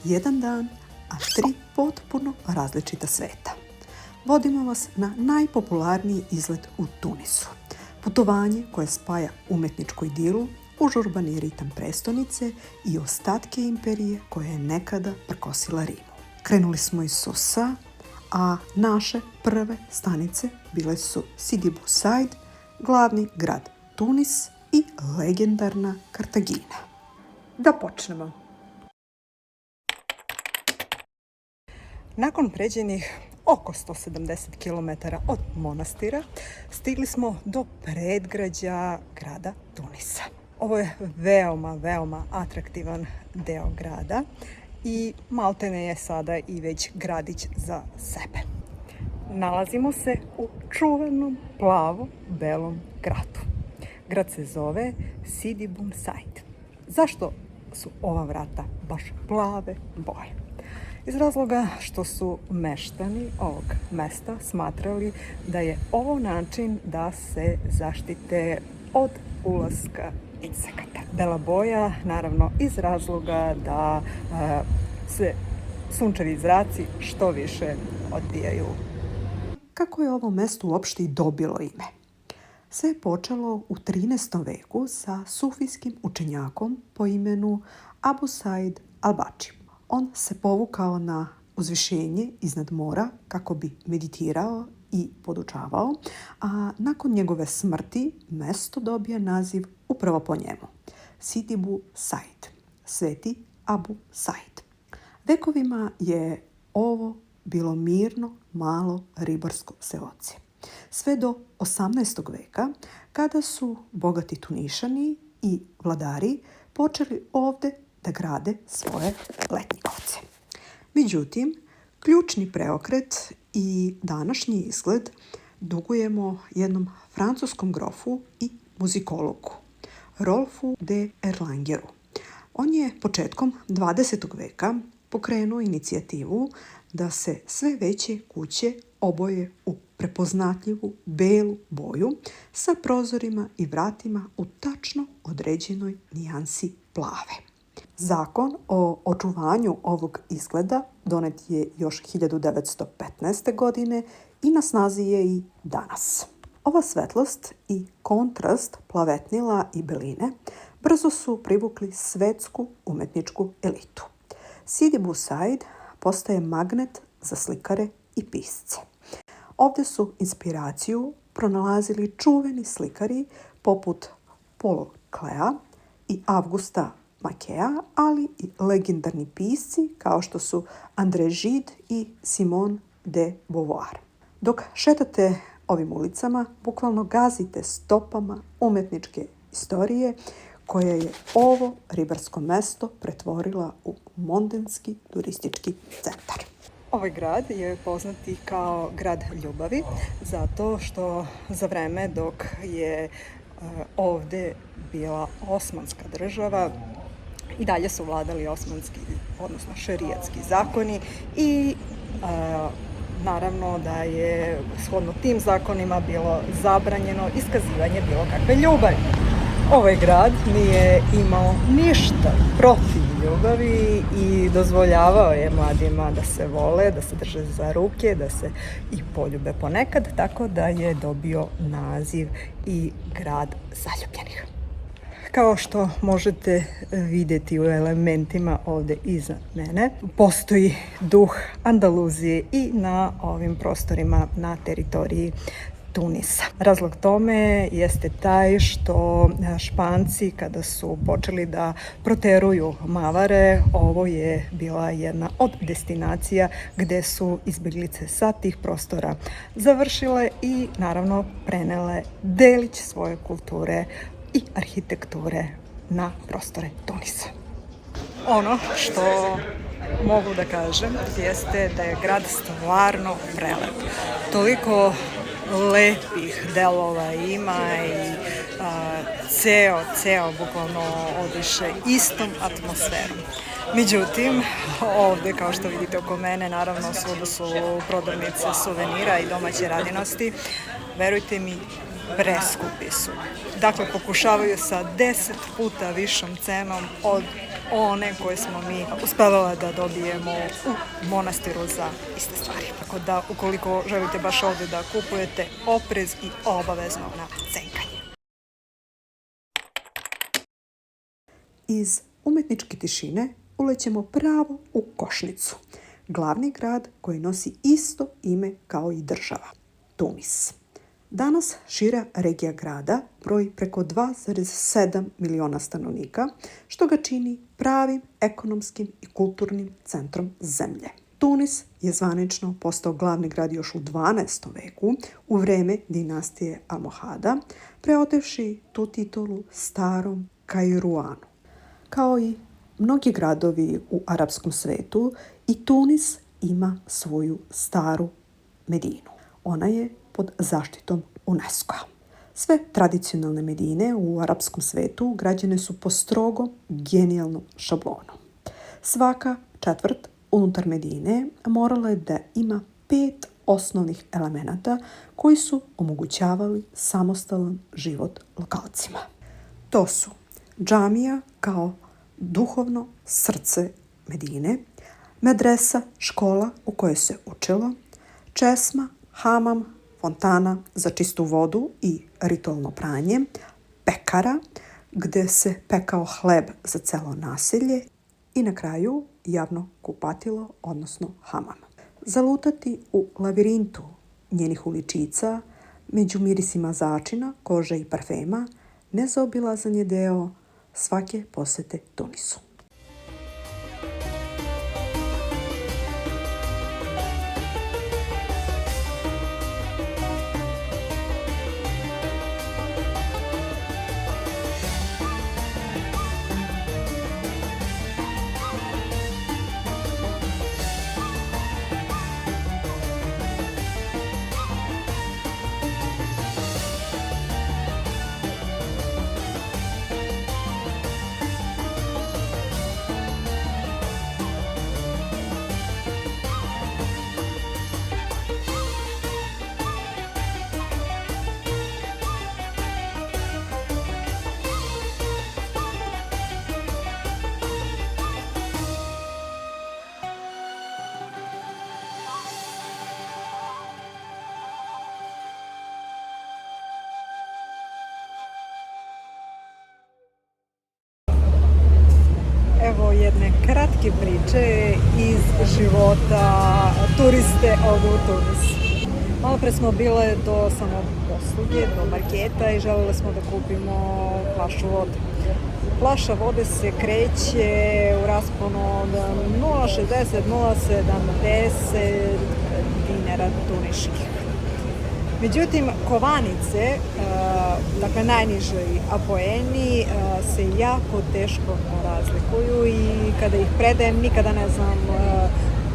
jedan dan, a 3 potpuno različita sveta. Vodimo vas na najpopularniji izlet u Tunisu. Putovanje koje spaja umetničku idilu, užurbani ritam prestonice i ostatke imperije koja je nekada prkosila Rimu. Krenuli smo iz Susa, a naše prve stanice bile su Sidi Bou Said, glavni grad Tunis i legendarna Kartagina. Da počnemo. Nakon pređenih oko 170 km od Monastira stigli smo do predgrađa grada Tunisa. Ovo je veoma atraktivan deo grada i maltene je sada i već gradić za sebe. Nalazimo se u čuvenom plavo-belom gradu. Grad se zove Sidi Bou Said. Zašto su ova vrata baš plave boje? Iz razloga što su meštani ovog mesta smatrali da je ovo način da se zaštite od ulaska insekata. Bela boja, naravno, iz razloga da se sunčevi zraci što više odbijaju. Kako je ovo mesto uopšte i dobilo ime? Sve je počelo u 13. veku sa sufijskim učenjakom po imenu Abu Said al-Bači. On se povukao na uzvišenje iznad mora kako bi meditirao i podučavao, a nakon njegove smrti mesto dobija naziv upravo po njemu. Sidi Bou Said, Sveti Abu Said. Vekovima je ovo bilo mirno, malo ribarsko seoce. Sve do 18. veka, kada su bogati Tunišani i vladari počeli ovde da grade svoje letnjikovce. Međutim, ključni preokret i današnji izgled dugujemo jednom francuskom grofu i muzikologu, Rolfu de Erlangeru. On je početkom 20. veka pokrenuo inicijativu da se sve veće kuće oboje u prepoznatljivu belu boju sa prozorima i vratima u tačno određenoj nijansi plave. Zakon o očuvanju ovog izgleda donet je još 1915. godine i na snazi je i danas. Ova svetlost i kontrast plavetnila i beline brzo su privukli svetsku umetničku elitu. Sidi Bou Said postaje magnet za slikare i pisce. Ovde su inspiraciju pronalazili čuveni slikari poput Paul Klea i Augusta Makea, ali i legendarni pisci kao što su André Gide i Simone de Beauvoir. Dok šetate ovim ulicama, bukvalno gazite stopama umetničke istorije koja je ovo ribarsko mesto pretvorila u mondenski turistički centar. Ovaj grad je poznat i kao grad ljubavi, zato što za vreme dok je ovde bila osmanska država, i dalje su vladali osmanski, odnosno šerijatski zakoni i naravno da je shodno tim zakonima bilo zabranjeno iskazivanje bilo kakve ljubavi. Ovaj grad nije imao ništa protiv ljubavi i dozvoljavao je mladima da se vole, da se drže za ruke, da se i poljube ponekad, tako da je dobio naziv i grad zaljubljenih. Kao što možete vidjeti u elementima ovde iza mene, postoji duh Andaluzije i na ovim prostorima na teritoriji Tunisa. Razlog tome jeste taj što Španci, kada su počeli da proteruju Mavare, ovo je bila jedna od destinacija gde su izbjeglice sa tih prostora završile i naravno prenele delić svoje kulture i arhitekture na prostore Tunisa. Ono što mogu da kažem jeste da je grad stvarno prelep. Toliko lepih delova ima i ceo bukvalno odiše istom atmosferom. Međutim, ovde, kao što vidite oko mene, naravno svuda su prodavnice suvenira i domaće radinosti. Verujte mi, preskupi su. Dakle, pokušavaju sa 10 puta višom cenom od one koje smo mi uspevali da dobijemo u monastiru za iste stvari. Tako da ukoliko želite baš ovdje da kupujete, oprez i obavezno na cenkanje. Iz umetničke tišine ulećemo pravo u Košnicu, glavni grad koji nosi isto ime kao i država, Tunis. Danas šira regija grada broji preko 2,7 miliona stanovnika, što ga čini pravim ekonomskim i kulturnim centrom zemlje. Tunis je zvanično postao glavni grad još u 12. veku, u vreme dinastije Almohada, preotevši tu titulu starom Kairuanu. Kao i mnogi gradovi u arapskom svetu, i Tunis ima svoju staru Medinu. Ona je pod zaštitom UNESCO-a. Sve tradicionalne medine u arapskom svetu građene su po strogo genijalnom šablonu. Svaka četvrt unutar medine morala je da ima 5 osnovnih elemenata koji su omogućavali samostalan život lokalcima. To su džamija kao duhovno srce Medine, medresa, škola u kojoj se učilo, česma, hamam, fontana za čistu vodu i ritualno pranje, pekara gde se pekao hleb za celo naselje i na kraju javno kupatilo, odnosno hamam. Zalutati u lavirintu njenih uličica, među mirisima začina, kože i parfema, nezaobilazan je deo svake posete Tunisu. Evo jedne kratke priče iz života turiste ovdje u Tunisu. Malo pre smo bile do samoposluge, do marketa i želele smo da kupimo flašu vode. Flaša vode se kreće u rasponu od 0,60-0,70 dinara tuniških. Međutim, kovanice, dakle najniži apoeni, se jako teško razlikuju i kada ih predajem nikada ne znam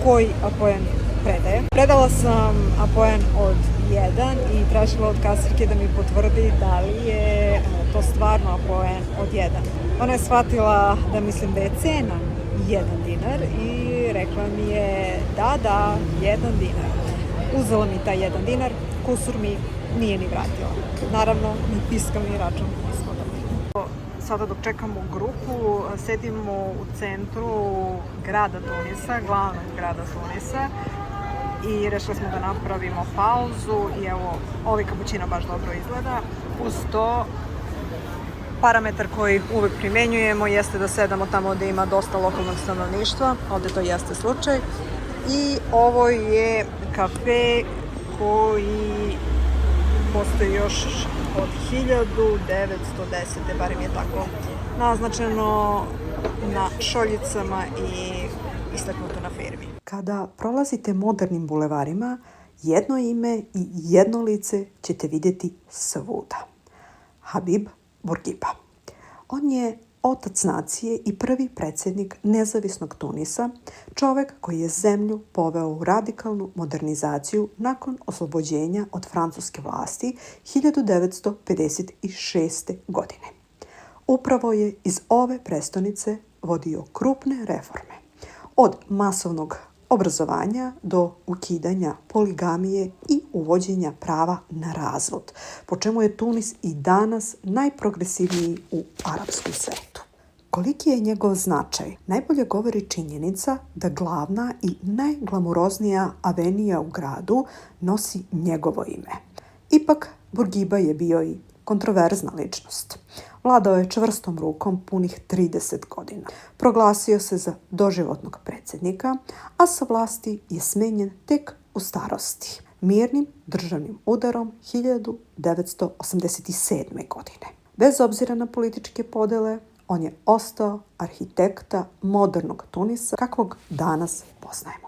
koji apoen predajem. Predala sam apoen od 1 i tražila od kasirke da mi potvrdi da li je to stvarno apoen od 1. Ona je shvatila da mislim da je cena 1 dinar i rekla mi je da, 1 dinar. Uzela mi taj 1 dinar, kusur mi nije ni vratila. Naravno, ni fiskalni račun nismo dobili. Sada dok čekamo grupu, sedimo u centru grada Tunisa, glavnog grada Tunisa, i rešili smo da napravimo pauzu i evo, ovaj kapućino baš dobro izgleda. Uz to, parametar koji uvek primenjujemo jeste da sedamo tamo gde ima dosta lokalnog stanovništva, ovde to jeste slučaj. I ovo je kafe koji postoji još od 1910. barem je tako naznačeno na šoljicama i istaknuto na firmi. Kada prolazite modernim bulevarima, jedno ime i jedno lice ćete vidjeti svuda. Habib Bourguiba. On je otac nacije i prvi predsjednik nezavisnog Tunisa, čovek koji je zemlju poveo u radikalnu modernizaciju nakon oslobođenja od francuske vlasti 1956. godine. Upravo je iz ove prestonice vodio krupne reforme, od masovnog obrazovanja do ukidanja poligamije i uvođenja prava na razvod, po čemu je Tunis i danas najprogresivniji u arapskom svetu. Koliki je njegov značaj najbolje govori činjenica da glavna i najglamuroznija avenija u gradu nosi njegovo ime. Ipak, Burgiba je bio i kontroverzna ličnost. Vladao je čvrstom rukom punih 30 godina. Proglasio se za doživotnog predsjednika, a sa vlasti je smenjen tek u starosti, mirnim državnim udarom 1987. godine. Bez obzira na političke podele, on je ostao arhitekta modernog Tunisa kakvog danas poznajemo.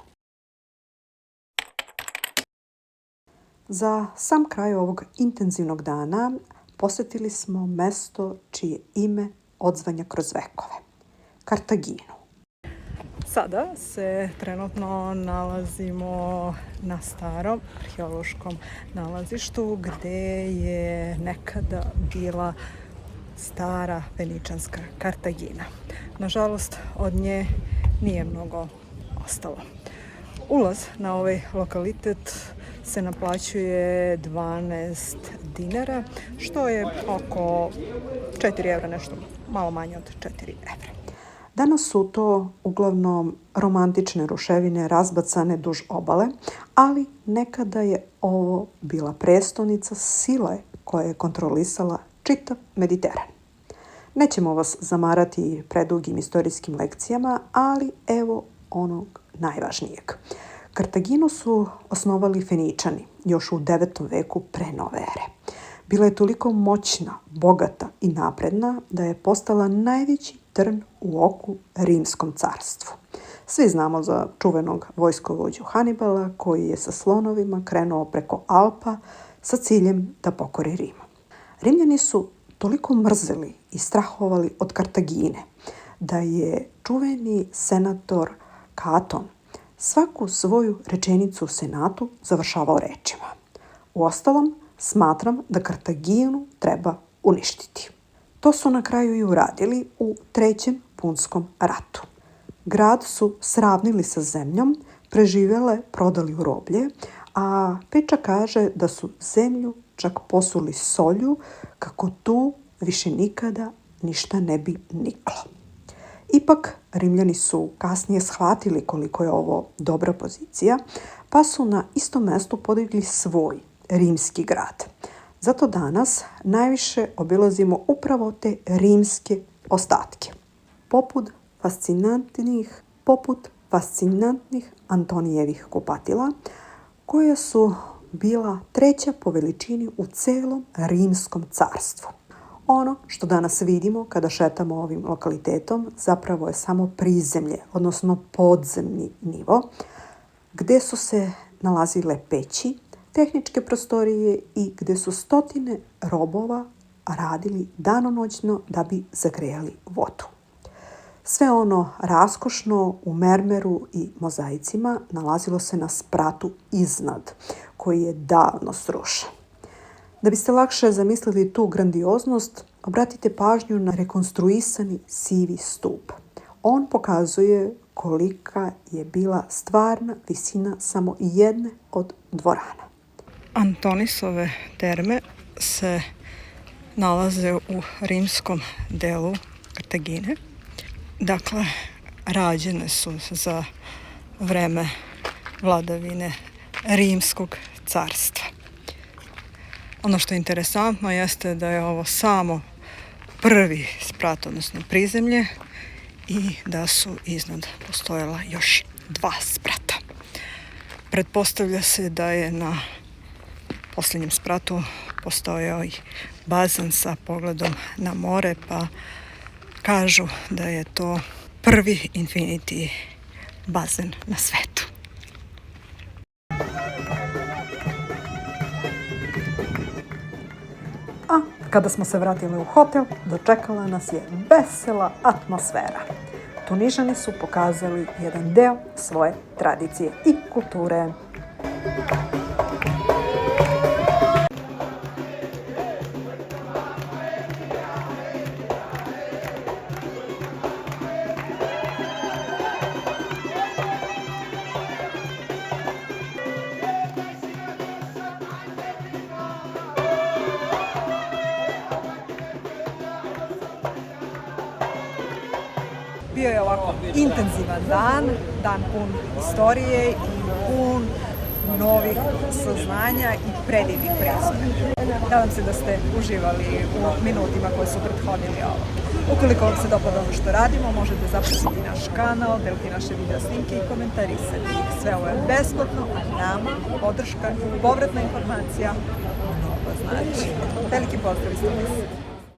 Za sam kraj ovog intenzivnog dana posjetili smo mesto čije ime odzvanja kroz vekove, Kartaginu. Sada se trenutno nalazimo na starom arheološkom nalazištu gdje je nekada bila stara feničanska Kartagina. Nažalost, od nje nije mnogo ostalo. Ulaz na ovaj lokalitet se naplaćuje 12 dinara, što je oko 4 evra, nešto malo manje od 4 evra. Danas su to uglavnom romantične ruševine razbacane duž obale, ali nekada je ovo bila prestolnica sile koja je kontrolisala čitav Mediteran. Nećemo vas zamarati predugim istorijskim lekcijama, ali evo onog najvažnijeg. Kartaginu su osnovali Feničani još u 9. veku pre nove ere. Bila je toliko moćna, bogata i napredna da je postala najveći trn u oku Rimskom carstvu. Svi znamo za čuvenog vojskovođu Hanibala koji je sa slonovima krenuo preko Alpa sa ciljem da pokori Rim. Rimljani su toliko mrzeli i strahovali od Kartagine da je čuveni senator Katon svaku svoju rečenicu u senatu završavao rečima: "Uostalom, smatram da Kartaginu treba uništiti." To su na kraju i uradili u 3. punskom ratu. Grad su sravnili sa zemljom, preživjele prodali u roblje, a priča kaže da su zemlju čak posuli solju kako tu više nikada ništa ne bi niklo. Ipak, Rimljani su kasnije shvatili koliko je ovo dobra pozicija, pa su na istom mestu podigli svoj rimski grad. Zato danas najviše obilazimo upravo te rimske ostatke, poput fascinantnih Antonijevih kupatila, koja su bila 3. po veličini u celom Rimskom carstvu. Ono što danas vidimo kada šetamo ovim lokalitetom zapravo je samo prizemlje, odnosno podzemni nivo, gdje su se nalazile peći, tehničke prostorije i gdje su stotine robova radili danonoćno da bi zagrejali vodu. Sve ono raskošno u mermeru i mozaicima nalazilo se na spratu iznad, koji je davno srušen. Da biste lakše zamislili tu grandioznost, obratite pažnju na rekonstruisani sivi stup. On pokazuje kolika je bila stvarna visina samo jedne od dvorana. Antonisove terme se nalaze u rimskom delu Kartagine. Dakle, rađene su za vreme vladavine Rimskog carstva. Ono što je interesantno jeste da je ovo samo prvi sprat, odnosno prizemlje, i da su iznad postojala još 2 sprata. Pretpostavlja se da je na posljednjem spratu postojao i bazen sa pogledom na more, pa kažu da je to prvi infinity bazen na svetu. A kada smo se vratili u hotel, dočekala nas je vesela atmosfera. Tunižani su pokazali jedan deo svoje tradicije i kulture. Bio je ovako intenzivan dan pun istorije i pun novih saznanja i predivnih pristupa. Nadam se da ste uživali u minutima koje su prethodili ovo. Ukoliko vam se dopada ono što radimo, možete zapratiti naš kanal, deliti naše video snimke i komentarisati. Sve ovo je besplatno, a nama podrška i povratna informacija mnogo znači. Veliki pozdrav iz Tunisa.